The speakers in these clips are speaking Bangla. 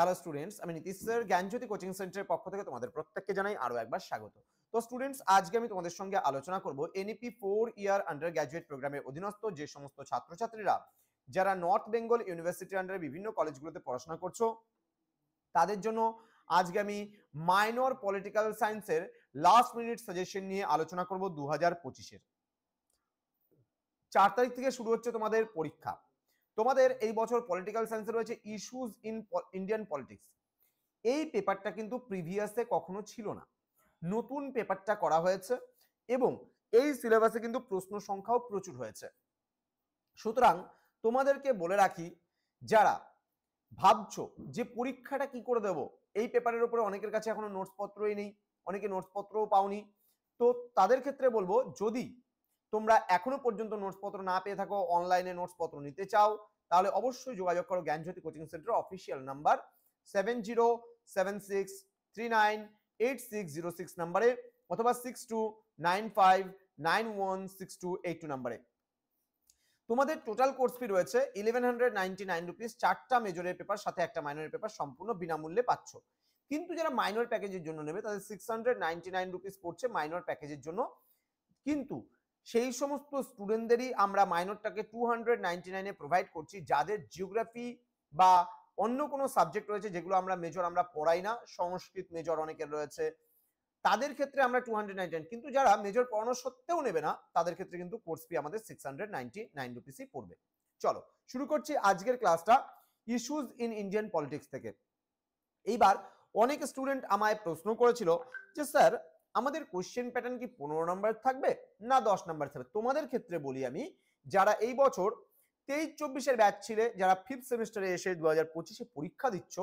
হ্যালো স্টুডেন্টস, আমি নীতিশ স্যার জ্ঞানজ্যোতি কোচিং সেন্টারের পক্ষ থেকে তোমাদের প্রত্যেককে জানাই আরো একবার স্বাগত। তো স্টুডেন্টস, আজকে আমি তোমাদের সঙ্গে আলোচনা করব এনইপি 4 ইয়ার আন্ডার গ্র্যাজুয়েট প্রোগ্রামের অধীনস্থ যে সমস্ত ছাত্রছাত্রীরা যারা নর্থ বেঙ্গল ইউনিভার্সিটি আন্ডারে বিভিন্ন কলেজগুলোতে পড়াশোনা করছো তাদের জন্য আজকে আমি মাইনর পলিটিক্যাল সায়েন্সের লাস্ট মিনিট সাজেশন নিয়ে আলোচনা করব। 2025-এর 4 তারিখ থেকে শুরু হচ্ছে তোমাদের পরীক্ষা। তোমাদের এই বছর পলিটিক্যাল সায়েন্সে রয়েছে ইস্যুস ইন ইন্ডিয়ান পলিটিক্স। এই পেপারটা কিন্তু প্রিভিয়াসে কখনো ছিল না, নতুন পেপারটা করা হয়েছে এবং এই সিলেবাসে কিন্তু প্রশ্ন সংখ্যাও প্রচুর হয়েছে। সুতরাং তোমাদেরকে বলে রাখি, যারা ভাবছো যে পরীক্ষাটা কি করে দেব, এই পেপারের উপরে অনেকের কাছে এখনো নোটস পত্রই নেই, অনেকে নোটস পত্রও পাওনি, তো তাদের ক্ষেত্রে বলবো যদি তোমরা এখনো পর্যন্ত নোটস পত্র না পেয়ে থাকো, অনলাইনে নোটস পত্র নিতে চাও, তাহলে অবশ্যই যোগাযোগ করো জ্ঞানজ্যোতি কোচিং সেন্টার অফিসিয়াল নাম্বার 7076398606 নাম্বারে অথবা 6295916282 নাম্বারে। তোমাদের টোটাল কোর্স ফি রয়েছে 1199 রুপিস, 4টা মেজরের পেপার সাথে একটা মাইনরের পেপার সম্পূর্ণ বিনামূল্যে পাচ্ছ। কিন্তু যারা মাইনর প্যাকেজের জন্য নেবে তাদের 699 রুপিস পড়ছে মাইনর প্যাকেজের জন্য। কিন্তু সেই সমস্ত স্টুডেন্টদেরই আমরা মাইনরটাকে 299-এ প্রোভাইড করছি যাদের জিওগ্রাফি বা অন্য কোনো সাবজেক্ট রয়েছে যেগুলো আমরা মেজর আমরা পড়াই না, সংস্কৃত মেজর অনেকের রয়েছে, তাদের ক্ষেত্রে আমরা 299। কিন্তু যারা মেজর পড়ানো সত্ত্বেও নেবে না তাদের ক্ষেত্রে কিন্তু কোর্স ফি আমাদের 699 রুপিসই পড়বে। চলো শুরু করছি আজকের ক্লাসটা ইস্যুস ইন ইন্ডিয়ান পলিটিক্স থেকে। এইবার অনেক স্টুডেন্ট আমায় প্রশ্ন করেছিল যে স্যার আমাদের কোশ্চেন প্যাটার্ন কি 15 নম্বর থাকবে না 10 নম্বর থাকবে। তোমাদের ক্ষেত্রে বলি আমি, যারা এই বছর 23-24-এর ব্যাচ ছিলে, যারা 5th সেমিস্টারে এসে 2025-এ পরীক্ষা দিচ্ছ,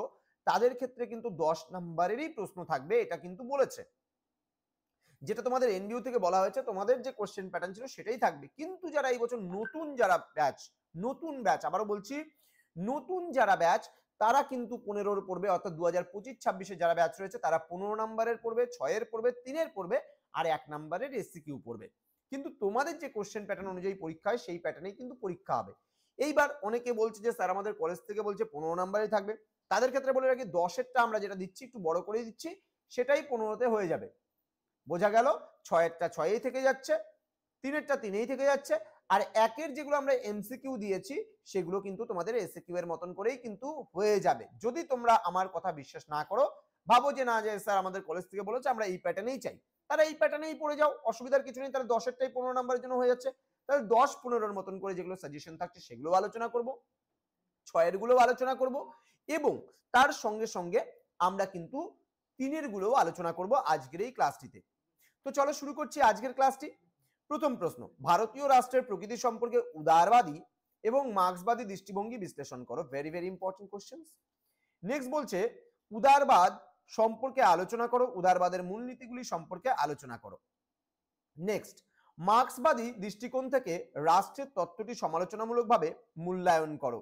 তাদের ক্ষেত্রে কিন্তু 10 নম্বরেরই প্রশ্ন থাকবে, এটা কিন্তু বলেছে। যেটা তোমাদের এনবিইউ থেকে বলা হয়েছে তোমাদের যে কোশ্চেন প্যাটার্ন ছিল সেটাই থাকবে। কিন্তু যারা এই বছর নতুন যারা ব্যাচ আবারও বলছি নতুন যারা ব্যাচ, তারা কিন্তু 15-র পড়বে, অর্থাৎ 2025-26-এ যারা ব্যাচ রয়েছে তারা 15 নম্বরের পড়বে, 6-এর পড়বে, 3-এর পড়বে আর 1 নম্বরের এসসিকিউ পড়বে। কিন্তু তোমাদের যে কোশ্চেন প্যাটার্ন অনুযায়ী পরীক্ষা হয় সেই প্যাটার্নেই কিন্তু পরীক্ষা হবে। এইবার অনেকে বলছে যে স্যার আমাদের কলেজ থেকে বলছে 15 নম্বরেই থাকবে। তাদের ক্ষেত্রে বলে রাখি 10-এরটা আমরা যেটা দিচ্ছি একটু বড় করেই দিচ্ছি, সেটাই 15-তে হয়ে যাবে। বোঝা গেল? 6-এরটা 6-এই থেকে যাচ্ছে, 3-এরটা 3-এই থেকে যাচ্ছে, আর 1-এর যেগুলো আমরা এমসিকিউ দিয়েছি সেগুলো কিন্তু তোমাদের এসকিউ এর মতন করেই কিন্তু হয়ে যাবে। যদি তোমরা আমার কথা বিশ্বাস না করো, ভাবো যে না যে স্যার আমাদের কলেজ থেকে বলেছে আমরা এই প্যাটার্নেই চাই, তারা এই প্যাটার্নেই পড়ে যাও, অসুবিধার কিছু নেই। তাহলে 10-এরটাই 15 নম্বরের জন্য হয়ে যাচ্ছে। তাহলে 10-15-এর মতন করে যেগুলো সাজেশন থাকছে সেগুলো আলোচনা করব, 6-এর গুলোও আলোচনা করব এবং তার সঙ্গে সঙ্গে আমরা কিন্তু 3-এর গুলোও আলোচনা করব আজকের এই ক্লাসটিতে। তো চলো শুরু করছি আজকের ক্লাসটি। প্রথম প্রশ্ন, ভারতীয় রাষ্ট্রের প্রকৃতি সম্পর্কে উদারবাদী এবং মার্ক্সবাদী দৃষ্টিভঙ্গি বিশ্লেষণ করো। Very very important questions. Next বলছে উদারবাদ সম্পর্কে আলোচনা করো, উদারবাদের মূলনীতিগুলি সম্পর্কে আলোচনা করো। নেক্সট, মার্ক্সবাদী দৃষ্টিকোণ থেকে রাষ্ট্রের তত্ত্বটি সমালোচনামূলকভাবে মূল্যায়ন করো।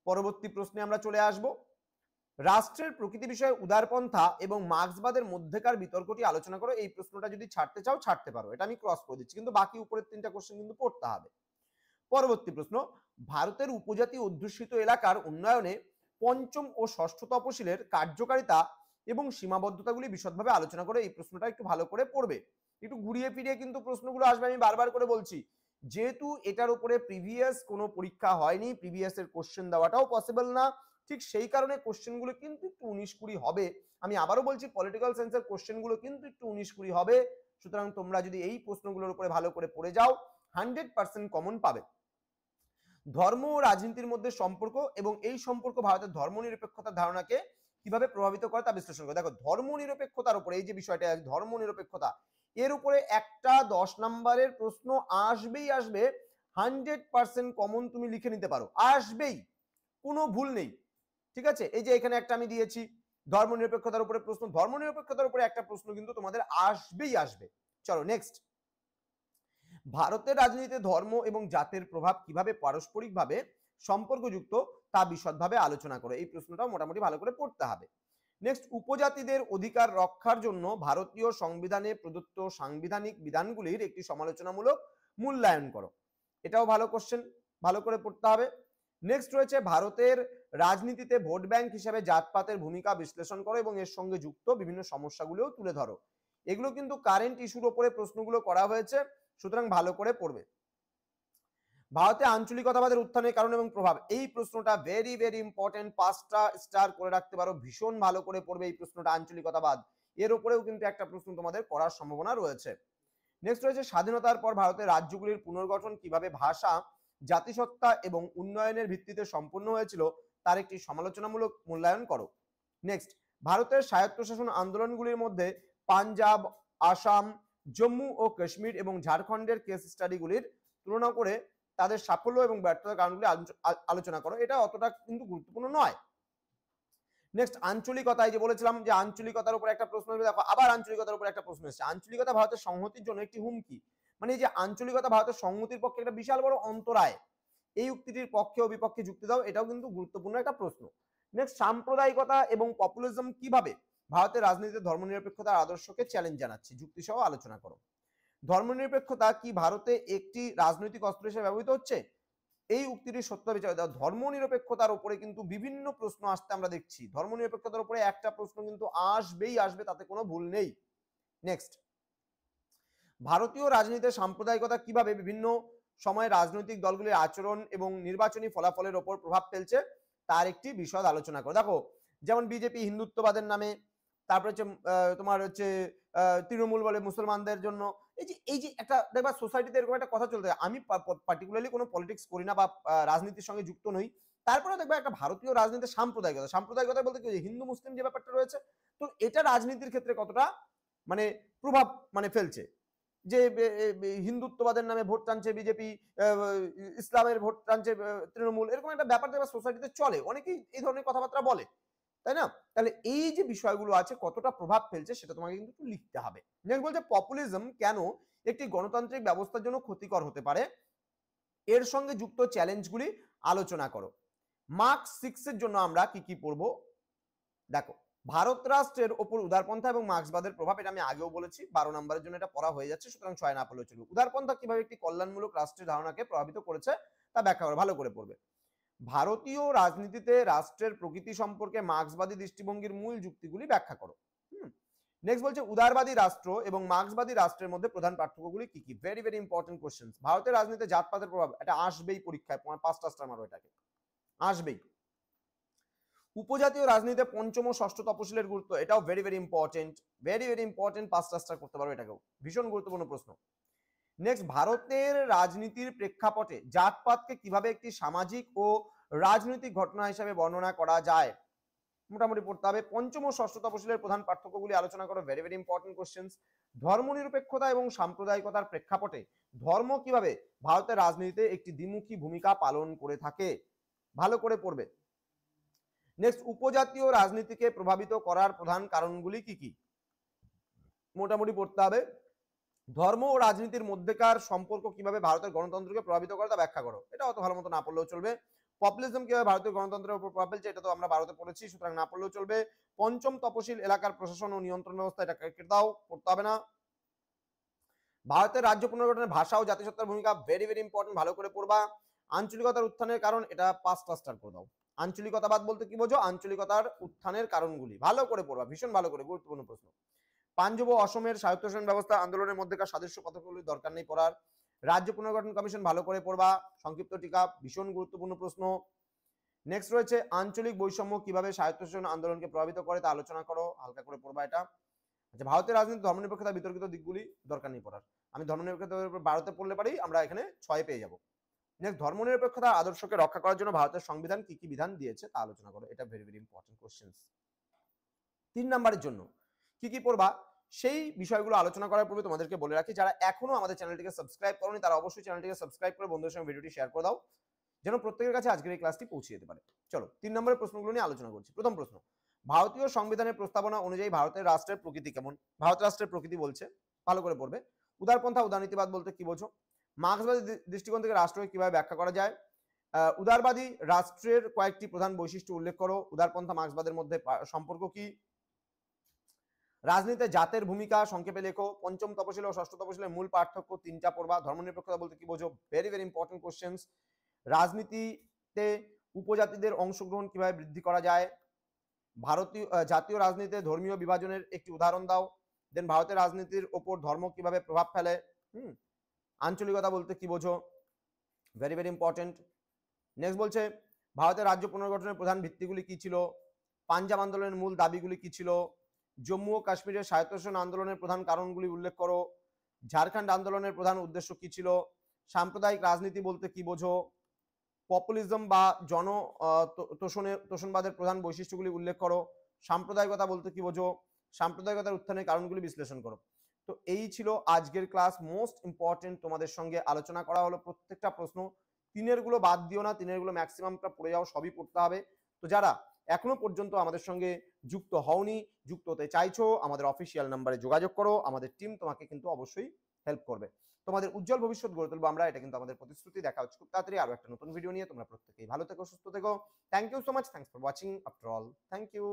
পরবর্তী প্রশ্নে আমরা চলে আসব, রাষ্ট্রের প্রকৃতি বিষয়ে উদারপন্থা এবং মার্ক্সবাদের মধ্যেকার বিতর্কটি আলোচনা করো। এই প্রশ্নটা যদি ছাড়তে চাও ছাড়তে পারো, এটা আমি ক্রস করে দিচ্ছি, কিন্তু বাকি উপরের 3টা কোশ্চেন কিন্তু পড়তে হবে। পরবর্তী প্রশ্ন, ভারতের উপজাতি অধ্যুষিত এলাকার উন্নয়নে 5ম ও 6ষ্ঠ তপশিলের কার্যকারিতা এবং সীমাবদ্ধতাগুলি বিশদভাবে আলোচনা করে। এই প্রশ্নটা একটু ভালো করে পড়বে, একটু ঘুরিয়ে ফিরিয়ে কিন্তু প্রশ্নগুলো আসবে, আমি বারবার করে বলছি। যেহেতু এটার উপরে প্রিভিয়াস কোনো পরীক্ষা হয়নি, প্রিভিয়াসের কোশ্চেন দেওয়াটাও পসিবল না, ঠিক সেই কারণে কোশ্চেনগুলো কিন্তু একটু 19-20 হবে। আমি আবারও বলছি পলিটিক্যাল সায়েন্সের কোশ্চেনগুলো কিন্তু একটু 19-20 হবে। সুতরাং তোমরা যদি এই প্রশ্নগুলোর উপরে ভালো করে পড়ে যাও 100% কমন পাবে। ধর্ম ও রাজনীতির মধ্যে সম্পর্ক এবং এই সম্পর্ক ভারতের ধর্মনিরপেক্ষতার ধারণাকে কিভাবে প্রভাবিত করে তা বিশ্লেষণ করে। দেখো, ধর্মনিরপেক্ষতার উপরে এই যে বিষয়টা ধর্মনিরপেক্ষতা, এর উপরে একটা 10 নম্বরের প্রশ্ন আসবেই আসবে, 100% কমন তুমি লিখে নিতে পারো, আসবেই, কোনো ভুল নেই। ঠিক আছে, এই যে এখানে একটা আমি দিয়েছি ধর্মনিরপেক্ষতার উপরে প্রশ্ন, ধর্মনিরপেক্ষতার উপরে একটা প্রশ্ন কিন্তু তোমাদের আসবেই আসবে। চলো নেক্সট, ভারতের রাজনীতিতে ধর্ম এবং জাতের প্রভাব কিভাবে পারস্পরিকভাবে সম্পর্কযুক্ত তা বিশদভাবে আলোচনা করে। এই প্রশ্নটাও মোটামুটি ভালো করে পড়তে হবে। নেক্সট, উপজাতিদের অধিকার রক্ষার জন্য ভারতীয় সংবিধানে প্রদত্ত সাংবিধানিক বিধানগুলির একটি সমালোচনামূলক মূল্যায়ন করো। এটাও ভালো কোশ্চেন, ভালো করে পড়তে হবে। নেক্সট রয়েছে ভারতের রাজনীতিতে ভোট ব্যাংক হিসেবে জাতপাতের ভূমিকা বিশ্লেষণ করো এবং এর সঙ্গে যুক্ত বিভিন্ন সমস্যাগুলোও তুলে ধরো। এগুলো কিন্তু কারেন্ট ইস্যুর উপরে প্রশ্নগুলো করা হয়েছে, সুতরাং ভালো করে পড়বে। ভারতে আঞ্চলিকতাবাদের উত্থানের কারণ এবং প্রভাব, এই প্রশ্নটা ভেরি ভেরি ইম্পর্টেন্ট, 5টা স্টার করে রাখতে পারো, ভীষণ ভালো করে পড়বে এই প্রশ্নটা। আঞ্চলিকতাবাদ এর উপরেও কিন্তু একটা প্রশ্ন তোমাদের করার সম্ভাবনা রয়েছে। নেক্সট রয়েছে স্বাধীনতার পর ভারতের রাজ্যগুলির পুনর্গঠন কিভাবে ভাষা, জাতিসত্তা এবং উন্নয়নের ভিত্তিতে সম্পন্ন হয়েছিল তার একটি সমালোচনামূলক মূল্যায়ন করো। নেক্সট, ভারতের স্বায়ত্তশাসন আন্দোলনগুলির মধ্যে পাঞ্জাব, আসাম, জম্মু ও কাশ্মীর এবং ঝাড়খণ্ডের কেস স্টাডিগুলির তুলনা করে তাদের সাফল্য এবং ব্যর্থতার কারণগুলি আলোচনা করো। এটা অতটা কিন্তু গুরুত্বপূর্ণ নয়। নেক্সট, আঞ্চলিকতায় যে বলেছিলাম যে আঞ্চলিকতার উপর একটা প্রশ্ন আসবে, দেখো আবার আঞ্চলিকতার উপর একটা প্রশ্ন এসেছে। আঞ্চলিকতা ভারতের সংহতির জন্য একটি হুমকি, মানে এই যে আঞ্চলিকতা ভারতের সংহতির পক্ষে একটা বিশাল বড় অন্তরায়, এই উক্তিটির পক্ষে ও বিপক্ষে যুক্তি দাও, এটাও কিন্তু গুরুত্বপূর্ণ একটা প্রশ্ন। নেক্সট, সাম্প্রদায়িকতা এবং পপুলিজম কিভাবে ভারতের রাজনীতিতে ধর্মনিরপেক্ষতার আদর্শকে চ্যালেঞ্জ জানাচ্ছে, যুক্তি সহ আলোচনা করো। ধর্মনিরপেক্ষতা কি ভারতে একটি রাজনৈতিক অস্ত্র হিসেবে ব্যবহৃত হচ্ছে, এই উক্তিটির সত্য বিচার দাও। ধর্মনিরপেক্ষতার উপরে কিন্তু বিভিন্ন প্রশ্ন আসতে আমরা দেখছি, ধর্মনিরপেক্ষতার উপরে একটা প্রশ্ন কিন্তু আসবেই আসবে, তাতে কোনো ভুল নেই। নেক্সট, ভারতীয় রাজনীতিতে সাম্প্রদায়িকতা কিভাবে বিভিন্ন সময় রাজনৈতিক দলগুলির আচরণ এবং নির্বাচনী ফলাফলের ওপর প্রভাব ফেলছে তার একটি বিশদ আলোচনা করো। দেখো যেমন বিজেপি হিন্দুত্ববাদের নামে, তারপরে হচ্ছে তোমার হচ্ছে তৃণমূল বলে মুসলমানদের জন্য, এই যে একটা দেখবা সোসাইটিতে এরকম একটা কথা চলতে, আমি পার্টিকুলারলি কোনো পলিটিক্স করি না বা রাজনীতির সঙ্গে যুক্ত নই, তারপরে দেখবা একটা ভারতীয় রাজনীতির সাম্প্রদায়িকতা, সাম্প্রদায়িকতা বলতে কি হিন্দু মুসলিম যে ব্যাপারটা রয়েছে, তো এটা রাজনীতির ক্ষেত্রে কতটা মানে প্রভাব মানে ফেলছে, যে হিন্দুত্ববাদের নামে ভোট টানছে বিজেপি, ইসলামের ভোট টানছে তৃণমূল, এরকম একটা ব্যাপার দেখবা সোসাইটিতে চলে, অনেকেই এই ধরনের কথাবার্তা বলে, তাই না? তাহলে এই যে বিষয়গুলো আছে কতটা প্রভাব ফেলছে সেটা তোমাকে কিন্তু একটু লিখতে হবে। নেক্সট বলছে পপুলিজম কেন একটি গণতান্ত্রিক ব্যবস্থার জন্য ক্ষতিকর হতে পারে, এর সঙ্গে যুক্ত চ্যালেঞ্জগুলি আলোচনা করো। মার্ক 6 এর জন্য আমরা কি কি পড়বো, দেখো ভারত রাষ্ট্রের ওপর উদারপন্থা এবং মার্ক্সবাদের প্রভাব, এটা আমি আগেও বলেছি, 12 নম্বরের জন্য এটা পড়া হয়ে যাচ্ছে, সুতরাং 6 না পড়লেও চলবে। উদারপন্থা কিভাবে একটি কল্যাণমূলক রাষ্ট্রের ধারণাকে প্রভাবিত করেছে তা ব্যাখ্যা করো, ভালো করে পড়বে। ভারতীয় রাজনীতিতে রাষ্ট্রের প্রকৃতি সম্পর্কে মার্ক্সবাদী দৃষ্টিভঙ্গির মূল যুক্তিগুলি ব্যাখ্যা করো। নেক্সট বলছে উদারবাদী রাষ্ট্র এবং মার্ক্সবাদী রাষ্ট্রের মধ্যে প্রধান পার্থক্যগুলি কি কি, ভেরি ভেরি ইম্পর্টেন্ট কোশ্চেন। ভারতের রাজনীতিতে জাতপাতের প্রভাব, এটা আসবেই পরীক্ষায়, 5টা স্টার মারো, এটাকে আসবেই। উপজাতীয় রাজনীতিতে পঞ্চম ও ষষ্ঠ তপশিলের গুরুত্ব, এটাও very very important, very very important, 5টা স্টার করতে পারো এটাকেও, ভীষণ গুরুত্বপূর্ণ প্রশ্ন। নেক্সট, ভারতের রাজনীতির প্রেক্ষাপটে জাতপাতকে কিভাবে একটি সামাজিক ও রাজনৈতিক ঘটনা হিসেবে বর্ণনা করা যায়, মোটামুটি পড়তে হবে। পঞ্চম ও ষষ্ঠ তপশিলের প্রধান পার্থক্যগুলি আলোচনা করো, ভেরি ভেরি ইম্পর্টেন্ট কোশ্চেন্স। ধর্মনিরপেক্ষতা এবং সাম্প্রদায়িকতার প্রেক্ষাপটে ধর্ম কিভাবে ভারতের রাজনীতিতে একটি দ্বিমুখী ভূমিকা পালন করে থাকে, ভালো করে পড়বে। নেক্সট, উপজাতীয় রাজনীতিকে প্রভাবিত করার প্রধান কারণগুলি কি কি, মোটামুটি পড়তে হবে। ধর্ম ও রাজনীতির মধ্যেকার সম্পর্ক কিভাবে ভারতের গণতন্ত্রকে প্রভাবিত করে তা ব্যাখ্যা করো, এটা অত ভালো মতো না পড়লেও চলবে। পপুলিজম কিভাবে ভারতীয় গণতন্ত্রের উপর প্রভাব ফেলছে, এটা তো আমরা ভারতে পড়েছি, সুতরাং না পড়লেও চলবে। পঞ্চম তপশিল এলাকার প্রশাসন ও নিয়ন্ত্রণ ব্যবস্থা, এটা কেটে দাও, পড়তে হবে না। ভারতের রাজ্য পুনর্গঠনের ভাষা ও জাতিসত্তার ভূমিকা, ভেরি ভেরি ইম্পর্টেন্ট, ভালো করে পড়বা। আঞ্চলিকতার উত্থানের কারণ, এটা 5টা স্টার করে দাও। আঞ্চলিকতাবাদ বলতে কি বোঝো, আঞ্চলিকতার উত্থানের কারণগুলি, ভালো করে পড়বা, ভীষণ ভালো করে, গুরুত্বপূর্ণ প্রশ্ন। পাঞ্জাব ও অসমের স্বায়ত্তশাসন ব্যবস্থা আন্দোলনের মধ্যেকার সাদৃশ্য কতগুলি দরকার নেই পড়ার। রাজ্য পুনর্গঠন কমিশন, ভালো করে পড়বা, সংক্ষিপ্ত টিকা, ভীষণ গুরুত্বপূর্ণ প্রশ্ন। নেক্সট রয়েছে আঞ্চলিক বৈষম্য কিভাবে স্বায়ত্তশাসন আন্দোলনকে প্রভাবিত করে তা আলোচনা করো, হালকা করে পড়বা এটা। আচ্ছা, ভারতের রাজনীতি ধর্মনিরপেক্ষতা বিতর্কিত দিকগুলি, দরকার নেই পড়ার, আমি ধর্মনিরপেক্ষতার উপর 12তে পড়লে পারি, আমরা এখানে 6 পেয়ে যাব। নেক্সট, ধর্মনিরপেক্ষতার আদর্শকে রক্ষা করার জন্য ভারতের সংবিধান কি কি বিধান দিয়েছে তা আলোচনা করো, এটা ভেরি ভেরি ইম্পর্টেন্ট কোশ্চেন্স। 3 নাম্বারের জন্য কি কি পড়বা সেই বিষয়গুলো আলোচনা করার পূর্বে তোমাদেরকে বলে রাখি, যারা এখনো আমাদের চ্যানেলটিকে সাবস্ক্রাইব করোনি তারা অবশ্যই চ্যানেলটিকে সাবস্ক্রাইব করে বন্ধুদের সঙ্গে ভিডিওটি শেয়ার করে দাও, যেন প্রত্যেকের কাছে আজকের এই ক্লাসটি পৌঁছে যেতে পারে। চলো 3 নম্বরের প্রশ্নগুলো নিয়ে আলোচনা করছি। প্রথম প্রশ্ন, ভারতীয় সংবিধানের প্রস্তাবনা অনুযায়ী ভারতের রাষ্ট্রের প্রকৃতি কেমন, ভারত রাষ্ট্রের প্রকৃতি বলছে, ভালো করে পড়বে। উদারপন্থা উদারনীতিবাদ বলতে কি বোঝো, মার্ক্সবাদী দৃষ্টিকোণ থেকে রাষ্ট্রকে কিভাবে ব্যাখ্যা করা যায়, উদারবাদী রাষ্ট্রের কয়েকটি প্রধান বৈশিষ্ট্য উল্লেখ করো, উদারপন্থা মার্ক্সবাদের মধ্যে সম্পর্ক কি, রাজনীতিতে জাতের ভূমিকা সংক্ষেপে লেখো, পঞ্চম তপশিল ও ষষ্ঠ তপশিলের মূল পার্থক্য 3টা পড়বা, ধর্মনিরপেক্ষতা বলতে কি বোঝো, ভেরি ভেরি ইম্পর্টেন্ট কোশ্চেন্স। রাজনীতিতে উপজাতিদের অংশগ্রহণ কিভাবে বৃদ্ধি করা যায়, জাতীয় রাজনীতিতে ধর্মীয় বিভাজনের একটি উদাহরণ দাও, দেন ভারতের রাজনীতির ওপর ধর্ম কিভাবে প্রভাব ফেলে, আঞ্চলিকতা বলতে কি বোঝো, ভেরি ভেরি ইম্পর্টেন্ট। নেক্সট বলছে ভারতের রাজ্য পুনর্গঠনের প্রধান ভিত্তিগুলি কি ছিল, পাঞ্জাব আন্দোলনের মূল দাবিগুলি কি ছিল, জম্মু ও কাশ্মীরের স্বায়ত্তশাসন আন্দোলনের প্রধান কারণগুলি উল্লেখ করো, ঝাড়খণ্ড আন্দোলনের প্রধান উদ্দেশ্য কি ছিল, সাম্প্রদায়িক রাজনীতি বলতে কি বোঝো, পপুলিজম বা তোষণবাদের প্রধান বৈশিষ্ট্যগুলি উল্লেখ করো, সাম্প্রদায়িকতা বলতে কি বোঝো, সাম্প্রদায়িকতার উত্থানের কারণগুলি বিশ্লেষণ করো। তো এই ছিল আজকের ক্লাস। মোস্ট ইম্পর্টেন্ট তোমাদের সঙ্গে আলোচনা করা হলো। প্রত্যেকটা প্রশ্ন তিনের গুলো বাদ দিও না, তিনের গুলো ম্যাক্সিমামটা পড়ে যাও, সবই পড়তে হবে। তো যারা এখনো পর্যন্ত আমাদের সঙ্গে যুক্ত হওনি, যুক্ত হতে চাইছো, আমাদের অফিসিয়াল নাম্বারে যোগাযোগ করো, আমাদের টিম তোমাকে কিন্তু অবশ্যই হেল্প করবে। তোমাদের উজ্জ্বল ভবিষ্যৎ গড়ে তুলবো আমরা, এটা কিন্তু আমাদের প্রতিশ্রুতি। দেখা হচ্ছে খুব তাড়াতাড়ি আরো একটা নতুন ভিডিও নিয়ে। তোমরা প্রত্যেকেই ভালো থেকো, সুস্থ থেকো। Thank you so much, thanks for watching after all, thank you.